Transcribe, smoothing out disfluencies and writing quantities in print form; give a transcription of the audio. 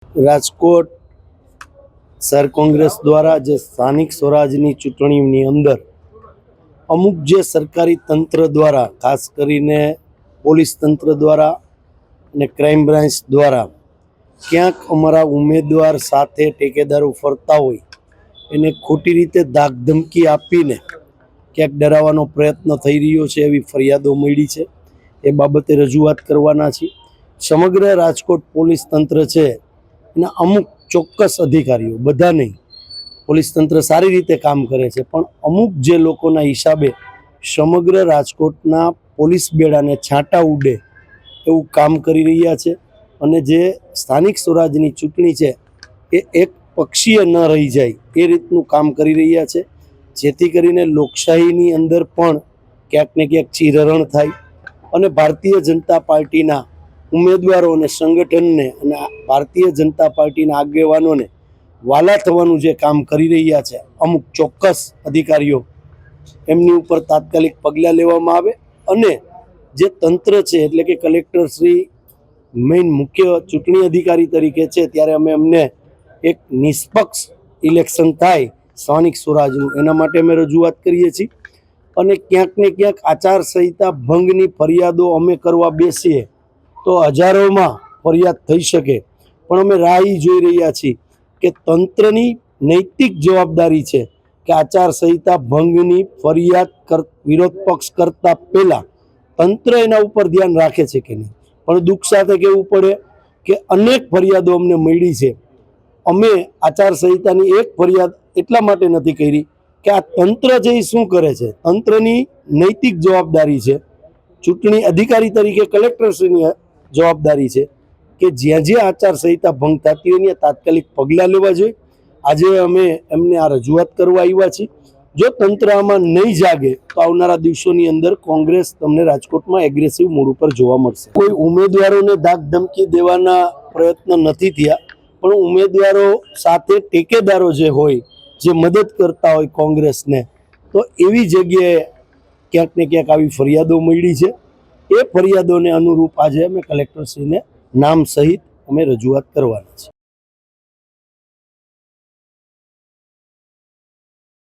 રાજકોટ શહેર કોંગ્રેસ દ્વારા જે સ્થાનિક સ્વરાજની ચૂંટણીની અંદર અમુક જે સરકારી તંત્ર દ્વારા, ખાસ કરીને પોલીસ તંત્ર દ્વારા અને ક્રાઇમ બ્રાન્ચ દ્વારા ક્યાંક અમારા ઉમેદવાર સાથે ટેકેદારો ફરતા હોય એને ખોટી રીતે ધાકધમકી આપીને ક્યાંક ડરાવવાનો પ્રયત્ન થઈ રહ્યો છે એવી ફરિયાદો મળી છે. એ બાબતે રજૂઆત કરવાના છીએ. સમગ્ર રાજકોટ પોલીસ તંત્ર છે એના અમુક ચોક્કસ અધિકારીઓ, બધા નહીં, પોલીસ તંત્ર સારી રીતે કામ કરે છે, પણ અમુક જે લોકોના હિસાબે સમગ્ર રાજકોટના પોલીસ બેડાને છાંટા ઉડે એવું કામ કરી રહ્યા છે. અને જે સ્થાનિક સ્વરાજની ચૂંટણી છે એ એક પક્ષીય ન રહી જાય એ રીતનું કામ કરી રહ્યા છે, જેથી કરીને લોકશાહીની અંદર પણ ક્યાંક ને ક્યાંક ચીરહરણ થાય અને ભારતીય જનતા પાર્ટીના ઉમેદવારો અને સંગઠનને અને ભારતીય જનતા પાર્ટીના આગેવાનોને વાલા થવાનું જે કામ કરી રહ્યા છે અમુક ચોક્કસ અધિકારીઓ, એમની ઉપર તાત્કાલિક પગલાં લેવામાં આવે અને જે તંત્ર છે એટલે કે કલેક્ટર શ્રી મેઇન મુખ્ય ચૂંટણી અધિકારી તરીકે છે ત્યારે અમે એમને એક નિષ્પક્ષ ઇલેક્શન થાય સ્થાનિક સ્વરાજનું, એના માટે અમે રજૂઆત કરીએ છીએ. અને ક્યાંક ને ક્યાંક આચારસંહિતા ભંગની ફરિયાદો અમે કરવા બેસીએ તો હજારોમાં ફરિયાદ થઈ શકે, પણ અમે રાહ જોઈ રહ્યા છીએ કે તંત્રની નૈતિક જવાબદારી છે કે આચારસંહિતા ભંગની ફરિયાદ વિરોધ પક્ષ કરતા પહેલાં તંત્ર એના ઉપર ધ્યાન રાખે છે કે નહીં. પણ દુઃખ સાથે કહેવું પડે કે અનેક ફરિયાદો અમને મળી છે. અમે આચારસંહિતાની એક ફરિયાદ એટલા માટે નથી કરી કે આ તંત્ર છે એ શું કરે છે. તંત્રની નૈતિક જવાબદારી છે, ચૂંટણી અધિકારી તરીકે કલેક્ટરશ્રીની જવાબદારી છે કે જ્યાં જ્યાં આચારસંહિતા ભંગ થતી હોય ત્યાં તાત્કાલિક પગલાં લેવા જોઈએ. આજે અમે એમને આ રજૂઆત કરવા આવ્યા છીએ. જો તંત્ર આમાં નહીં જાગે તો આવનારા દિવસોની અંદર કોંગ્રેસ તમને રાજકોટમાં એગ્રેસિવ મૂડ ઉપર જોવા મળશે. કોઈ ઉમેદવારોને ધાક ધમકી દેવાના પ્રયત્ન નથી થયા, પણ ઉમેદવારો સાથે ટેકેદારો જે હોય, જે મદદ કરતા હોય કોંગ્રેસને, તો એવી જગ્યાએ ક્યાંક ને ક્યાંક આવી ફરિયાદો મળી છે. એ ફરિયાદોને અનુરૂપ આજે અમે કલેક્ટરશ્રીને નામ સહિત અમે રજૂઆત કરવાના છે.